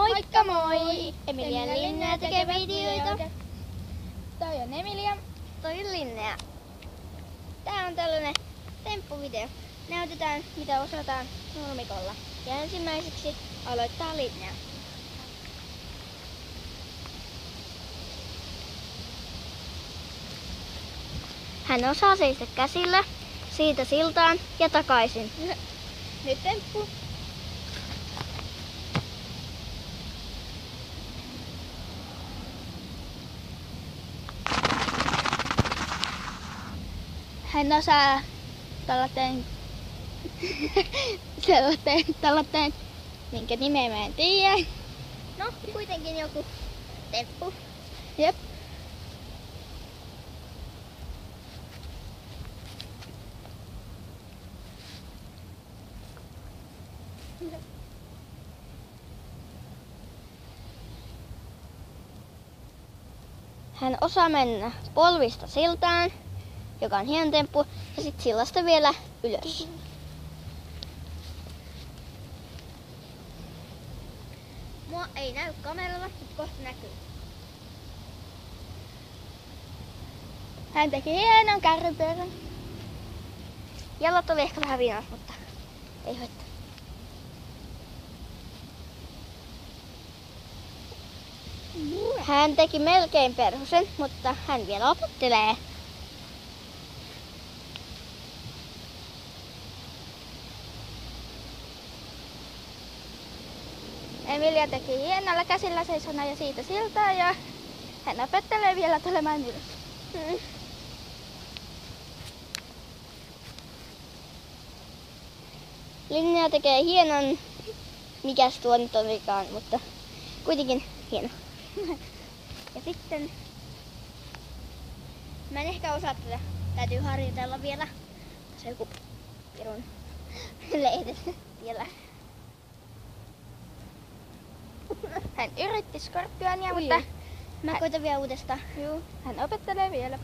Moikka moi! Emilia ja Linnea tekee videoita. Toi on Emilia. Toi on Linnea. Tää on tällainen temppuvideo. Näytetään mitä osataan nurmikolla. Ja ensimmäiseksi aloittaa Linnea. Hän osaa seistä käsillä, siitä siltaan ja takaisin. Nyt temppu. Hän osaa tällainen, minkä nimeä mä en tiedä. No, kuitenkin joku temppu. Jep. Hän osaa mennä polvista siltaan, joka on hieno temppu, ja sitten sillasta vielä ylös. Mua ei näy kameralla, mutta kohta näkyy. Hän teki hienon kärrypyörän. Jalat oli ehkä vähän viinas, mutta ei haittaa. Hän teki melkein perhosen, mutta hän vielä opettelee. Emilia teki hienolla käsillä seisona ja siitä siltaa ja hän opettelee vielä tulemaan ylös. Linnea tekee hienon, mikäs tuo nyt olikaan, mutta kuitenkin hieno. Ja sitten, mä en ehkä osaa tätä, täytyy harjoitella vielä. Se on joku pirun lehdet vielä. Hän yritti skorpionia, mutta Mä koitan vielä uudestaan. hän opettelee vielä.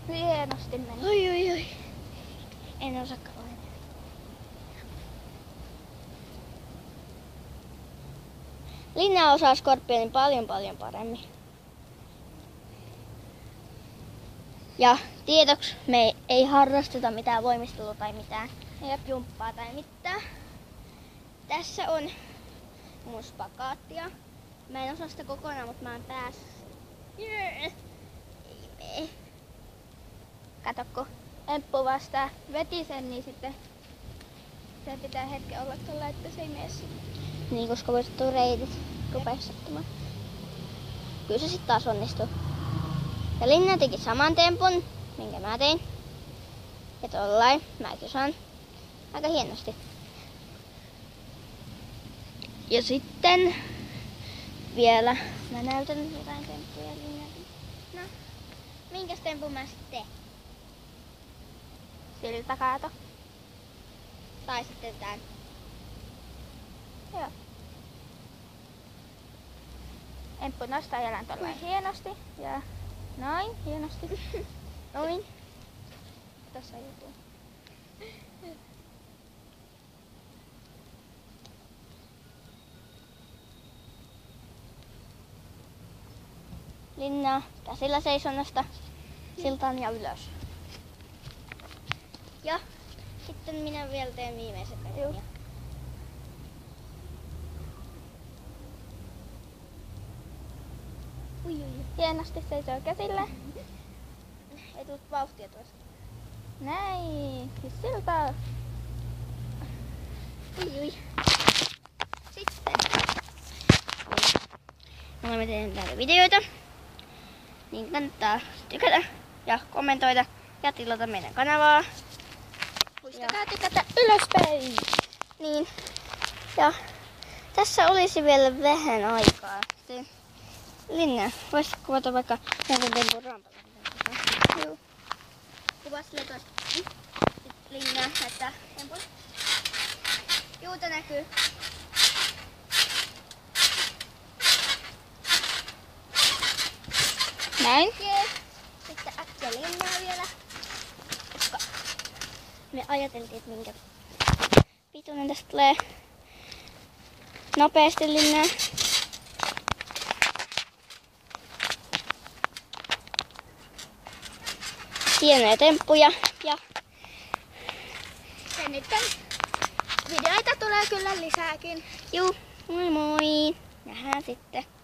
Hienosti meni. Oi. En osaa kauhean. Linnea osaa skorpionin paljon paremmin. Ja tiedoksi me ei harrasteta mitään voimistelua tai mitään jumppaa tai mitään. Tässä on mun spagaattia. Mä en osaa sitä kokonaan, mutta mä oon päässyt. Ei mene. Katokko? Emppu vasta veti sen, niin sitten se pitää hetken olla tuolla, että se ei mene sinne. Niin, koska voisi tulla reitit rupeaa sattumaan. Kyllä se sitten taas onnistuu. Ja Linnea teki saman tempun, minkä mä tein. Ja tollain mäkin osaan aika hienosti. Ja sitten vielä mä näytän jotain temppuja Linneltä. No, minkäs tempun mä sitten teen? Siltä kaato. Tai sitten tän. Joo. Emppu nostaa jalan tuolla hienosti ja noin hienosti. Noin. Tässä on joku. Linnea käsillä seisonnasta siltaan ja ylös. Ja sitten minä vielä teen viimeisen tempun. Ui. Hienosti seisoo käsillä. Ei tullut vauhtia tuosta. Näin. Ja siltaa. Ui. Sitten. Me olemme tehneet näitä videoita. Niin kannattaa tykätä ja kommentoida ja tilata meidän kanavaa. Muistakaa tykätä ylöspäin. Niin. Ja tässä olisi vielä vähän aikaa. Sitten Linnea, voisit kuvata vaikka näiden tempun rampalla. Joo. Kuvaa sille toista. Linnea näyttää tempun. Juuta näkyy. Näin. Jee. Sitten äkkiä Linnea vielä. Koska me ajateltiin, että minkä pituinen tästä tulee. nopeasti Linnea. Hienoja temppuja ja nyt videoita tulee kyllä lisääkin. juu, moi moi. Nähdään sitten.